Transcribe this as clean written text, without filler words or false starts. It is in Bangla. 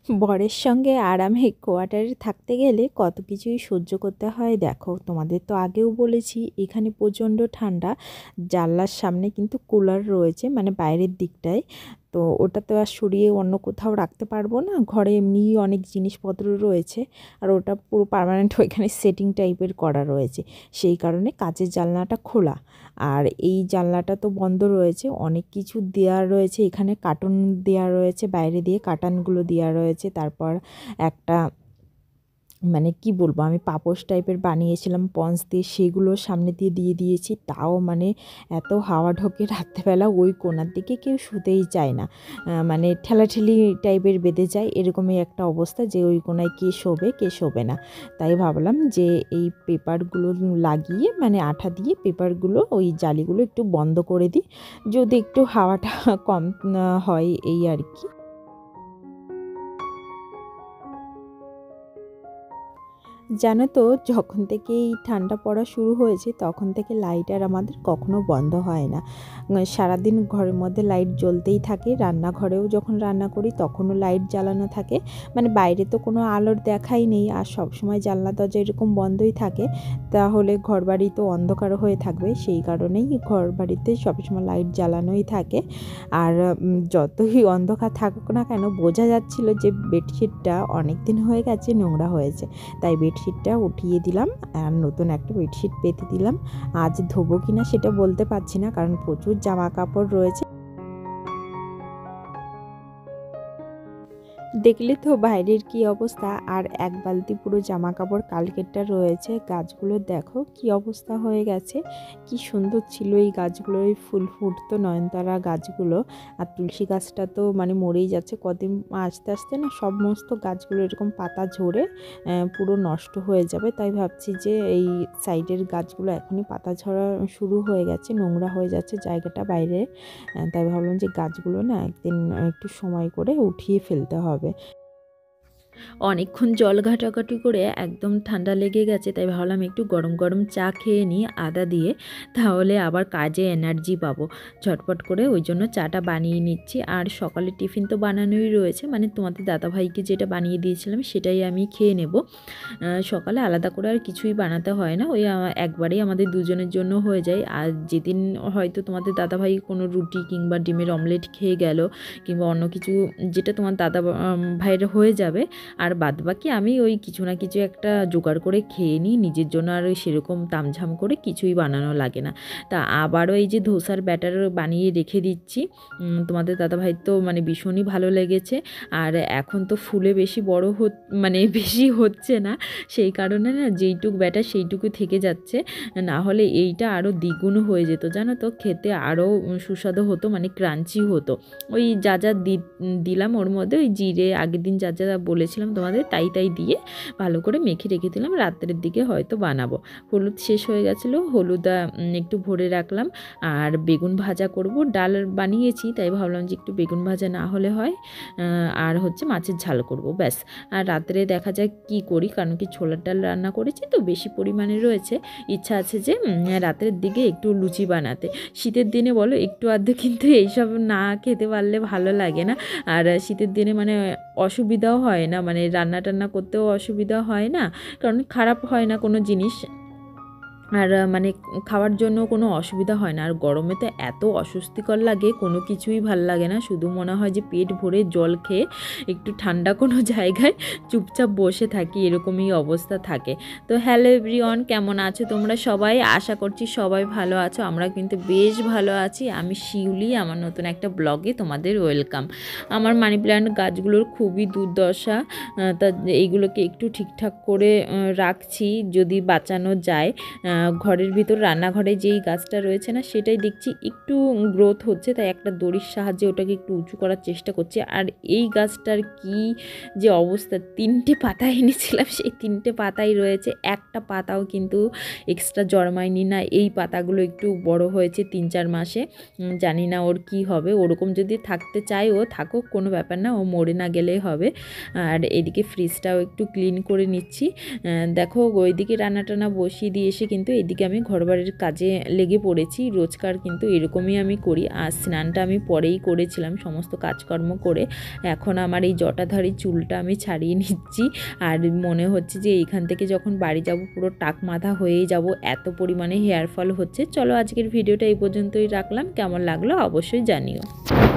বরের সঙ্গে আরামে কোয়ার্টারে থাকতে গেলে কত কিছুই সহ্য করতে হয়। দেখো, তোমাদের তো আগেও বলেছি এখানে প্রচণ্ড ঠান্ডা। জানলার সামনে কিন্তু কুলার রয়েছে, মানে বাইরের দিকটায়। তো ওটা তো আর সরিয়ে অন্য কোথাও রাখতে পারবো না, ঘরে এমনিই অনেক জিনিসপত্র রয়েছে। আর ওটা পুরো পার্মানেন্ট ওইখানে সেটিং টাইপের করা রয়েছে, সেই কারণে কাচের জানলাটা খোলা। আর এই জানলাটা তো বন্ধ রয়েছে, অনেক কিছু দেওয়া রয়েছে এখানে, কার্টুন দেওয়া রয়েছে বাইরে দিয়ে, কার্টনগুলো দেওয়া রয়েছে। তারপর একটা মানে কি বলবো, আমি পাপোশ টাইপের বানিয়েছিলাম পঞ্চ দিয়ে, সেগুলো সামনে দিয়ে দিয়ে দিয়েছি। তাও মানে এত হাওয়া ঢোকে রাত্রেবেলা, ওই কোণার দিকে কেউ শুতেই চায় না, মানে ঠেলাঠেলি টাইপের বেঁধে যায়, এরকমই একটা অবস্থা যে ওই কোণায় কে শোবে কে শোবে না। তাই ভাবলাম যে এই পেপারগুলো লাগিয়ে, মানে আঠা দিয়ে পেপারগুলো, ওই জালিগুলো একটু বন্ধ করে দিই, যদি একটু হাওয়াটা কম হয়, এই আর কি। জানো তো, যখন থেকে এই ঠান্ডা পড়া শুরু হয়েছে তখন থেকে লাইট আর আমাদের কখনো বন্ধ হয় না। সারাদিন ঘরের মধ্যে লাইট জ্বলতেই থাকে, রান্নাঘরেও যখন রান্না করি তখনও লাইট জ্বালানো থাকে। মানে বাইরে তো কোনো আলোর দেখাই নেই, আর সবসময় জানলা দরজা এরকম বন্ধই থাকে, তাহলে ঘরবাড়ি তো অন্ধকার হয়ে থাকবে। সেই কারণেই ঘরবাড়িতে সবসময় লাইট জ্বালানোই থাকে। আর যতই অন্ধকার থাকুক না কেন, বোঝা যাচ্ছিল যে বেডশিটটা অনেক দিন হয়ে গেছে, নোংরা হয়েছে। তাই বেডশিটটা উঠিয়ে দিলাম আর নতুন একটা বেডশিট পেতে দিলাম। আজ ধোবো কিনা সেটা বলতে পারছি না, কারণ প্রচুর জামা কাপড় রয়েছে। দেখলে তো বাইরের কি অবস্থা, আর এক বালতি পুরো জামা কাপড় কালকেরটা রয়েছে। গাছগুলো দেখো কি অবস্থা হয়ে গেছে, কি সুন্দর ছিল এই গাছগুলো, এই ফুল ফুটতো নয়নতারা গাছগুলো। আর তুলসী গাছটা তো মানে মরেই যাচ্ছে, কদিন আস্তে আস্তে না সমস্ত গাছগুলো এরকম পাতা ঝরে পুরো নষ্ট হয়ে যাবে। তাই ভাবছি যে এই সাইডের গাছগুলো এখনই পাতা ঝরা শুরু হয়ে গেছে, নোংরা হয়ে যাচ্ছে জায়গাটা বাইরে। তাই ভাবলাম যে গাছগুলো না একদিন একটু সময় করে উঠিয়ে ফেলতে হবে। অনেকক্ষণ জল ঘাটাঘাটি করে একদম ঠান্ডা লেগে গেছে, তাই ভাবলাম একটু গরম গরম চা খেয়ে নিই আদা দিয়ে, তাহলে আবার কাজে এনার্জি পাবো। ঝটপট করে ওই জন্য চাটা বানিয়ে নিচ্ছি। আর সকালে টিফিন তো বানানোই রয়েছে, মানে তোমাদের দাদাভাইকে যেটা বানিয়ে দিয়েছিলাম সেটাই আমি খেয়ে নেব। সকালে আলাদা করে আর কিছুই বানাতে হয় না, ওই একবারেই আমাদের দুজনের জন্য হয়ে যায়। আর যেদিন হয়তো তোমাদের দাদাভাই কোনো রুটি কিংবা ডিমের অমলেট খেয়ে গেল, কিংবা অন্য কিছু যেটা তোমার দাদা ভাইয়ের হয়ে যাবে, আর বাদবাকি আমি ওই কিছু না কিছু একটা জোগাড় করে খেয়ে নিই নিজের জন্য। আর ওই সেরকম তামঝাম করে কিছুই বানানো লাগে না। তা আবারও এই যে ধোসার ব্যাটার বানিয়ে রেখে দিচ্ছি। তোমাদের দাদাভাই তো মানে ভীষণই ভালো লেগেছে। আর এখন তো ফুলে বেশি বড় মানে বেশি হচ্ছে না, সেই কারণে না যেইটুক ব্যাটার সেইটুকু থেকে যাচ্ছে, না হলে এইটা আরও দ্বিগুণ হয়ে যেত জানো তো, খেতে আরও সুস্বাদু হতো, মানে ক্রাঞ্চি হতো। ওই যা যা দিলাম ওর মধ্যে, ওই জিরে আগের দিন যা যা বলেছিলাম তোমাদের তাই তাই দিয়ে ভালো করে মেখে রেখে দিলাম, রাত্রের দিকে হয়তো বানাবো। হলুদ শেষ হয়ে গেছিলো, হলুদ একটু ভরে রাখলাম। আর বেগুন ভাজা করব, ডাল বানিয়েছি তাই ভাবলাম যে একটু বেগুন ভাজা না হলে হয়। আর হচ্ছে মাছের ঝাল করব, ব্যাস। আর রাত্রে দেখা যাক কি করি, কারণ কি ছোলার ডাল রান্না করেছি তো বেশি পরিমাণে রয়েছে। ইচ্ছা আছে যে রাতের দিকে একটু লুচি বানাতে। শীতের দিনে বলো একটু আধটু কিন্তু এইসব না খেতে পারলে ভালো লাগে না। আর শীতের দিনে মানে অসুবিধাও হয় না, মানে রান্না টান্না করতেও অসুবিধা হয় না, কারণ খারাপ হয় না কোনো জিনিস। আর মানে খাওয়ার জন্য কোনো অসুবিধা হয় না। আর গরমে তো এত অস্বস্তিকর লাগে, কোনো কিছুই ভাল লাগে না, শুধু মনে হয় যে পেট ভরে জল খেয়ে একটু ঠান্ডা কোনো জায়গায় চুপচাপ বসে থাকি, এরকমই অবস্থা থাকে। তো হ্যালো এভরিওয়ান, কেমন আছো তোমরা সবাই? আশা করছি সবাই ভালো আছো, আমরা কিন্তু বেশ ভালো আছি। আমি শিউলি, আমার নতুন একটা ব্লগে তোমাদের ওয়েলকাম। আমার মানি প্ল্যান্ট গাছগুলোর খুবই দুর্দশা, তা এইগুলোকে একটু ঠিকঠাক করে রাখছি যদি বাঁচানো যায়। ঘরের ভিতর রান্নাঘরে যেই গাছটা রয়েছে না, সেটাই দেখছি একটু গ্রোথ হচ্ছে, তাই একটা দড়ির সাহায্যে ওটাকে একটু উঁচু করার চেষ্টা করছি। আর এই গাছটার কি যে অবস্থা, 3টে পাতা এনেছিলাম, সেই 3টে পাতাই রয়েছে, একটা পাতাও কিন্তু এক্সট্রা জন্মায়নি না। এই পাতাগুলো একটু বড় হয়েছে 3-4 মাসে, জানি না ওর কি হবে। ওরকম যদি থাকতে চায় ও থাকুক, কোনো ব্যাপার না, ও মরে না গেলেই হবে। আর এদিকে ফ্রিজটাও একটু ক্লিন করে নিচ্ছি। দেখো ওইদিকে রান্না টান্না বসিয়ে দিয়ে এসে কিন্তু কিন্তু এদিকে আমি ঘরবাড়ির কাজে লেগে পড়েছি। রোজকার কিন্তু এরকমই আমি করি। আর স্নানটা আমি পরেই করেছিলাম সমস্ত কাজকর্ম করে। এখন আমার এই জটাধারী চুলটা আমি ছাড়িয়ে নিচ্ছি। আর মনে হচ্ছে যে এইখান থেকে যখন বাড়ি যাব পুরো টাক মাথা হয়েই যাব, এত পরিমাণে হেয়ার ফল হচ্ছে। চলো আজকের ভিডিওটা এই পর্যন্তই রাখলাম, কেমন লাগলো অবশ্যই জানিও।